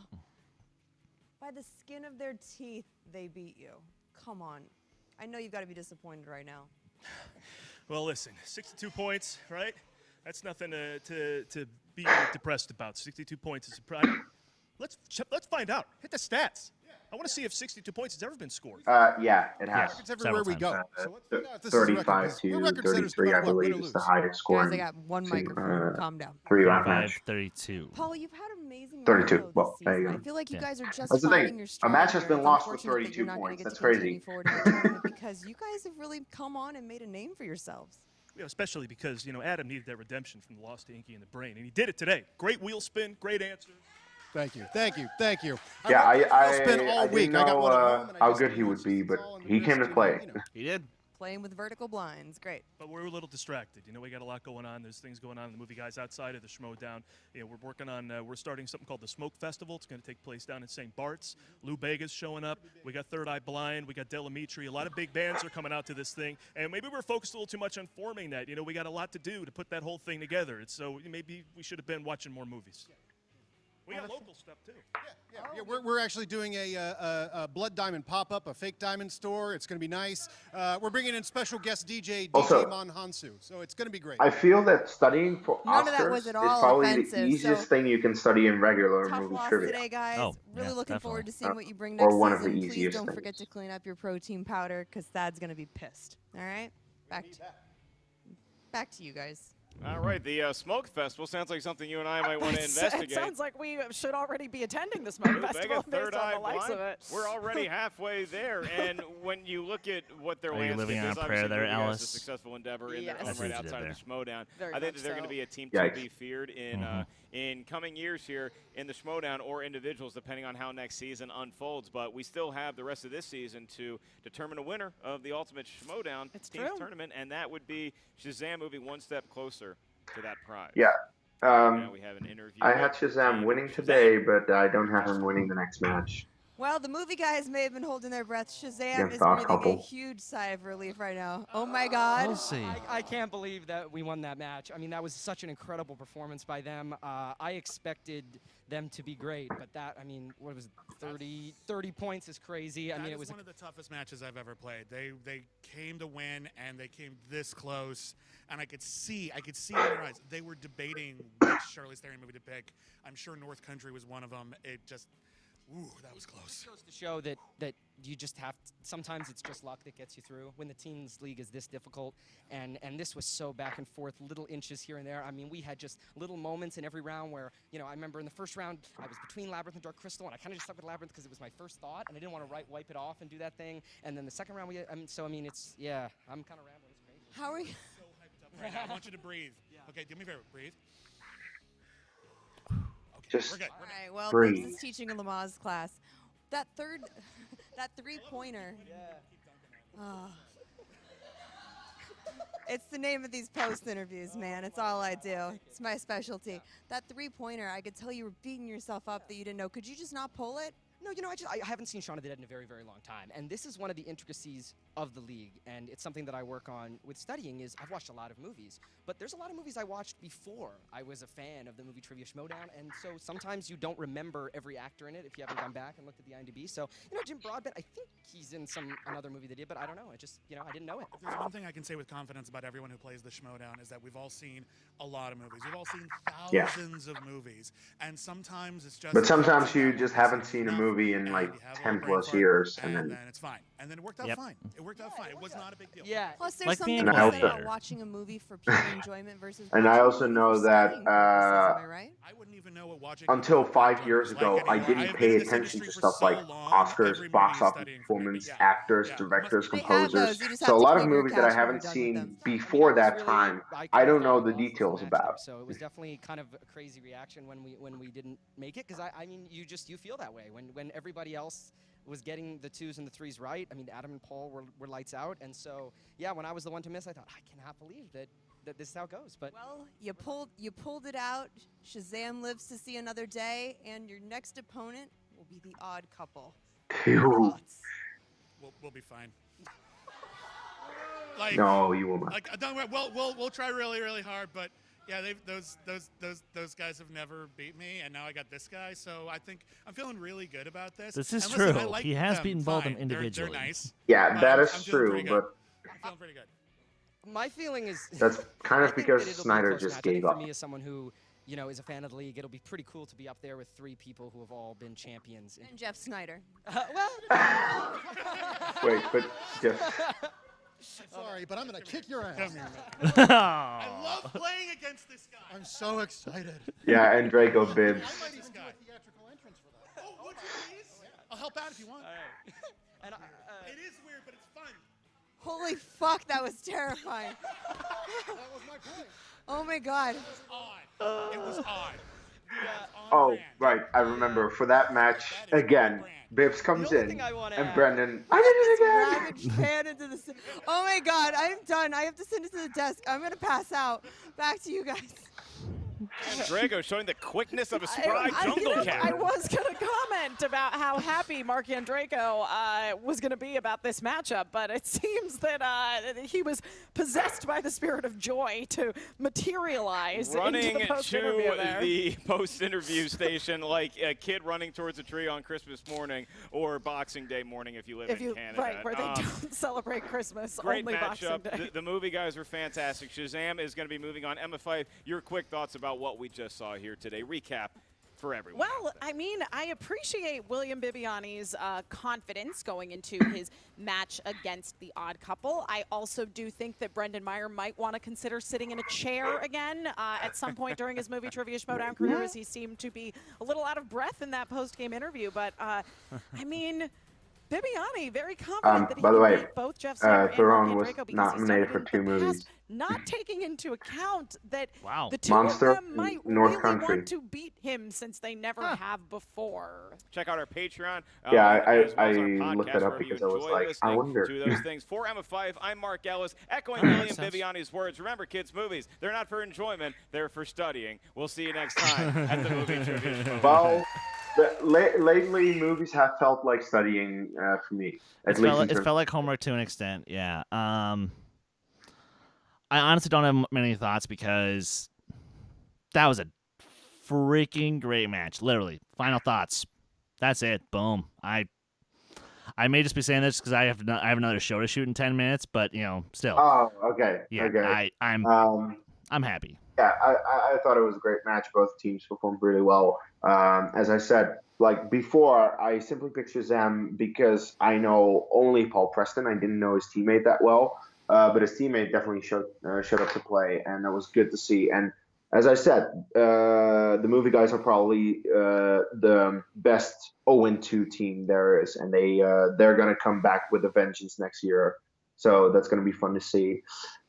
by the skin of their teeth, they beat you. Come on. I know you've got to be disappointed right now. Well, listen, 62 points, right? That's nothing to be depressed about. 62 points is a pride. Let's find out. Hit the stats. I want to see if 62 points has ever been scored. Yeah, it has. Records everywhere we go. times. So let's figure out if this is a record, 35 'cause we're to record setters no 33, matter I what, win believe, or is the lose. highest Guys, scoring. I got one microphone. Calm down. 3-round match. 32. Paul, you've had amazing 32. momentum Well, this there you season. go. I feel like you Yeah. guys are just That's the finding thing. your A stride match has here. been It's lost with unfortunate that 32 you're not gonna points. get That's to continue crazy. forward in the tournament because you guys have really come on and made a name for yourselves. You know, especially because, Adam needed that redemption from the loss to Inky in the brain, and he did it today. Great wheel spin, great answer. Thank you, thank you, thank you. Yeah, I'll spend all I week. didn't I got one at know home, and I how just good he knew would it's be, just but all in the he came to wrist, play. He did. Playing with vertical blinds. Great. But we're a little distracted. We got a lot going on. There's things going on in the movie guys outside of the Schmoedown. We're working on, we're starting something called the Smoke Festival. It's going to take place down in St. Bart's. Lou Bega's showing up. We got Third Eye Blind. We got Delamitri. A lot of big bands are coming out to this thing. And maybe we're focused a little too much on forming that. We got a lot to do to put that whole thing together. And so maybe we should have been watching more movies. We got local stuff too. Yeah, we're actually doing a Blood Diamond pop-up, a fake diamond store. It's going to be nice. We're bringing in special guest DJ Also, Mon Hansu, so it's going to be great. I feel that studying for None of that Oscars was is at all probably offensive, the easiest so- thing you can study in regular Tough movie loss trivia. today, guys. Oh, really yeah, looking forward to definitely. seeing what you bring Or next one of the season. Please easiest don't things. forget to clean up your protein powder because Thad's going to be pissed. All right? Back to you guys. All right, the Smoke Festival sounds like something you and I might want to investigate. It sounds like we should already be attending the Smoke Festival based on the likes of it. We're already halfway there, and when you look at what their landscape living on is, a prayer obviously there, Movie Guys Alice? is a successful endeavor in Yes. their own right outside of the Schmoedown. Very I think much that they're going so. to be a team to be feared in coming years here in the Schmoedown or individuals, depending on how next season unfolds. But we still have the rest of this season to determine a winner of the Ultimate Schmoedown Teams Tournament, and that would be Shazam moving one step closer to that prize. Yeah. Now we have an interview. I had Shazam winning today, but I don't have him winning the next match. Well, the movie guys may have been holding their breath. Shazam Against is our breathing couple. a huge sigh of relief right now. Oh my God. We'll see. I can't believe that we won that match. I mean, that was such an incredible performance by them. I expected them to be great, but that, I mean, what was it, 30 points is crazy. I mean, it was one of the toughest matches I've ever played. They came to win, and they came this close, and I could see it in their eyes. They were debating which Charlize Theron movie to pick. I'm sure North Country was one of them. It just, ooh, that was close. It goes to show that you just have to, sometimes it's just luck that gets you through when the teams league is this difficult, and this was so back and forth, little inches here and there. I mean, we had just little moments in every round where, you know, I remember in the first round I was between Labyrinth and Dark Crystal, and I kind of just stuck with Labyrinth because it was my first thought, and I didn't want to wipe it off and do that thing. And then the second round it's, yeah, I'm kind of rambling. It's crazy. How are you? So hyped up right now. I want you to breathe. Yeah. Okay, do me a favor. Breathe. Just We're good. All right, well, breathe. Biggs is teaching a Lamaze class. That that three-pointer. Oh. It's the name of these post interviews, man. It's all I do. It's my specialty. That three-pointer, I could tell you were beating yourself up that you didn't know. Could you just not pull it? No, you know, I haven't seen Shaun of the Dead in a very, very long time, and this is one of the intricacies of the league, and it's something that I work on with studying. Is I've watched a lot of movies, but there's a lot of movies I watched before I was a fan of the movie Trivia Schmoedown, and so sometimes you don't remember every actor in it if you haven't gone back and looked at the IMDb. So, you know, Jim Broadbent, I think he's in another movie they did, but I don't know. I just, you know, I didn't know it. If there's one thing I can say with confidence about everyone who plays the Schmoedown is that we've all seen a lot of movies. We've all seen thousands of movies, and sometimes it's just. But sometimes you just haven't seen a movie in like 10 plus years, and then it's fine. And then it worked out fine. It worked out fine. It was not a big deal. Yeah. Plus, there's Like something being to an be said outsider. about watching a movie for pure enjoyment versus. And I watching a also movie know for that, studying purposes, am I right? I wouldn't even know what watching until a 5 years was ago, like I anymore. didn't I've pay been in this attention to industry stuff for like so long, Oscars, every box movie office studying for me. performance, Yeah. actors, Yeah. directors, They have composers. those. You just have So a to lot of keep your movies that I cash when haven't you're done with seen them. before I mean, it that was time, really, I don't fell know in the love with details matchup, about. So it was definitely kind of a crazy reaction when we didn't make it, because I mean, you feel that way when everybody else was getting the 2s and the 3s right. I mean, Adam and Paul were lights out, and so yeah, when I was the one to miss, I thought, I cannot believe that this is how it goes. But Well, you pulled it out. Shazam lives to see another day, and your next opponent will be the odd couple. Phew. Thoughts? We'll be fine. Like, No, you will not. like don't worry, we'll try really, really hard, but yeah, those guys have never beat me, and now I got this guy, so I think I'm feeling really good about this. This is And listen, true. I like He has them beaten both of them fine. They're individually. nice. Yeah, but that I'm is feeling true, pretty good. but I'm feeling pretty good. my feeling is that's kind I of think because that it'll be a Snyder close just match. I think gave for up. me, as someone who, you know, is a fan of the league, it'll be pretty cool to be up there with 3 people who have all been champions. And Jeff Snyder. Well, Wait, but Jeff, Sorry, but I'm going to kick your ass. Come here, Oh. man. I love playing against this guy. I'm so excited. yeah, and Draco I Bibbs. might even This do guy. a theatrical entrance for that. Oh, would you please? I'll help out if you want. and It is weird, but it's fun. Holy fuck, that was terrifying. That was my point. Oh my God. Odd. It was odd. Oh, right, I remember. For that match, again, Bibbs comes only in, thing I wanna and add- Brendan, I did it again! Ravaged fan into the. Oh my God, I'm done. I have to send it to the desk. I'm gonna pass out. Back to you guys. And Drago showing the quickness of a spry jungle cat. I was going to comment about how happy Mark Andreyko was going to be about this matchup, but it seems that he was possessed by the spirit of joy to materialize Running into the post-interview to there. the post-interview station like a kid running towards a tree on Christmas morning or Boxing Day morning if you live in Canada. Right, where they don't celebrate Christmas, Great only Boxing matchup. Day. The movie guys were fantastic. Shazam is going to be moving on. Emma Fife, your quick thoughts about what we just saw here today. Recap for everyone. Well, I mean, I appreciate William Bibiani's confidence going into his match against the Odd Couple. I also do think that Brendan Meyer might want to consider sitting in a chair again at some point during his movie trivia Schmoedown career, as he seemed to be a little out of breath in that post-game interview. But, I mean, Bibiani, very confident that he can beat both Jeff Sayer and Mark Andreyko because he's done it in the past, not taking into account that the two of them might really want to beat him since they never have before. Check out our Patreon. I looked that up because I was like, I wonder. To those things. For Emma 5, I'm Mark Ellis, echoing William Bibiani's words. Remember, kids, movies, they're not for enjoyment, they're for studying. We'll see you next time at the Movie Trivia Show. Well, lately, movies have felt like studying for me. It felt like homework to an extent, yeah. I honestly don't have many thoughts because that was a freaking great match. Literally, final thoughts. That's it. Boom. I may just be saying this because I have another show to shoot in 10 minutes, but still. Oh, okay. Yeah, okay. I'm happy. Yeah, I thought it was a great match. Both teams performed really well. As I said, like before, I simply picked Shazam because I know only Paul Preston. I didn't know his teammate that well, but his teammate definitely showed up to play, and that was good to see. And as I said, the movie guys are probably the best 0-2 team there is, and they're gonna come back with a vengeance next year. So that's gonna be fun to see.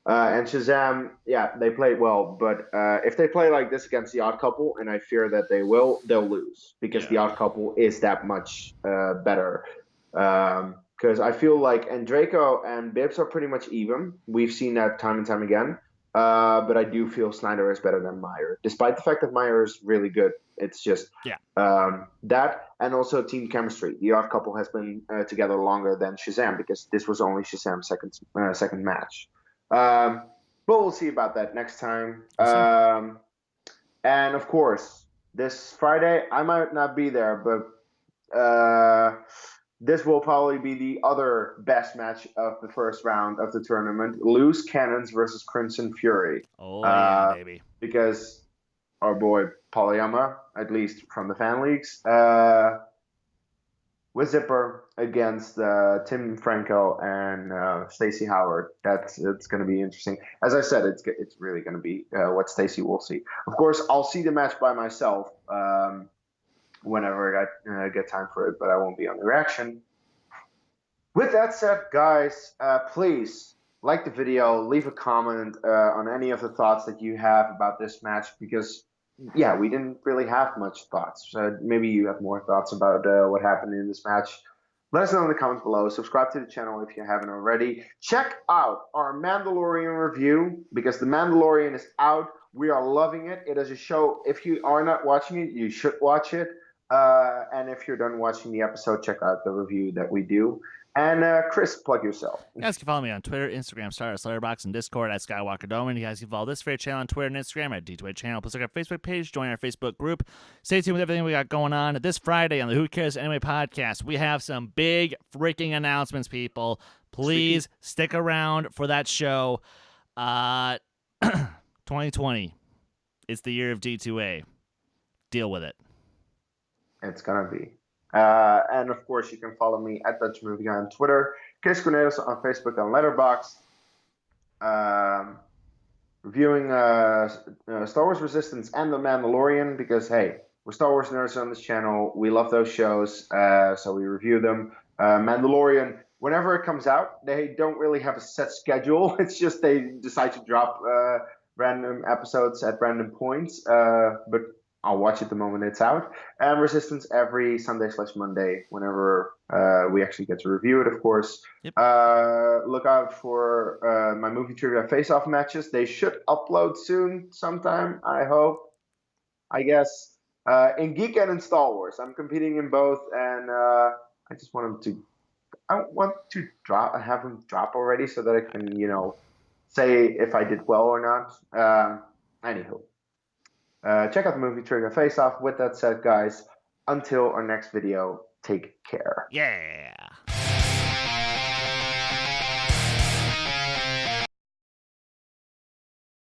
And Shazam, yeah, they played well, but if they play like this against the Odd Couple, and I fear that they'll lose because the Odd Couple is that much better. Because I feel like Andreyko and Bibbs are pretty much even. We've seen that time and time again. But I do feel Snyder is better than Meyer, despite the fact that Meyer is really good. It's just that, and also team chemistry. The Odd Couple has been together longer than Shazam because this was only Shazam's second match. But we'll see about that next time. And of course, this Friday I might not be there, but this will probably be the other best match of the first round of the tournament: Loose Cannons versus Crimson Fury. Oh yeah, baby! Because our boy Polyama, at least from the fan leagues, with Zipper against Tim Franco and Stacey Howard. It's going to be interesting. As I said, it's really going to be what Stacey will see. Of course, I'll see the match by myself whenever I get time for it, but I won't be on the reaction. With that said, guys, please like the video, leave a comment on any of the thoughts that you have about this match, because we didn't really have much thoughts. Maybe you have more thoughts about what happened in this match. Let us know in the comments below. Subscribe to the channel if you haven't already. Check out our Mandalorian review, because The Mandalorian is out. We are loving it. It is a show. If you are not watching it, you should watch it. And if you're done watching the episode, check out the review that we do. And Chris, plug yourself. You guys can follow me on Twitter, Instagram, Stardust, Letterboxd, and Discord at Skywalker Doman. You guys can follow this fair channel on Twitter and Instagram at D2A channel. Plus, like our Facebook page, join our Facebook group. Stay tuned with everything we got going on. This Friday on the Who Cares Anime podcast, we have some big freaking announcements, people. Please stick around for that show. 2020. It's the year of D2A. Deal with it. It's going to be. And of course, you can follow me at Dutch Movie Guy on Twitter, Kees Cornelis on Facebook and Letterboxd, reviewing Star Wars Resistance and The Mandalorian, because hey, we're Star Wars nerds on this channel. We love those shows, so we review them. Mandalorian, whenever it comes out, they don't really have a set schedule. It's just they decide to drop random episodes at random points, but I'll watch it the moment it's out. And Resistance every Sunday/Monday, whenever we actually get to review it, of course. Yep. Look out for my movie trivia face-off matches. They should upload soon, sometime, I hope. I guess. In Geek and in Star Wars. I'm competing in both, and I just want them to... I want to have them drop already so that I can, say if I did well or not. Anywho. Check out the movie trivia face-off. With that said, guys, until our next video, take care. Yeah.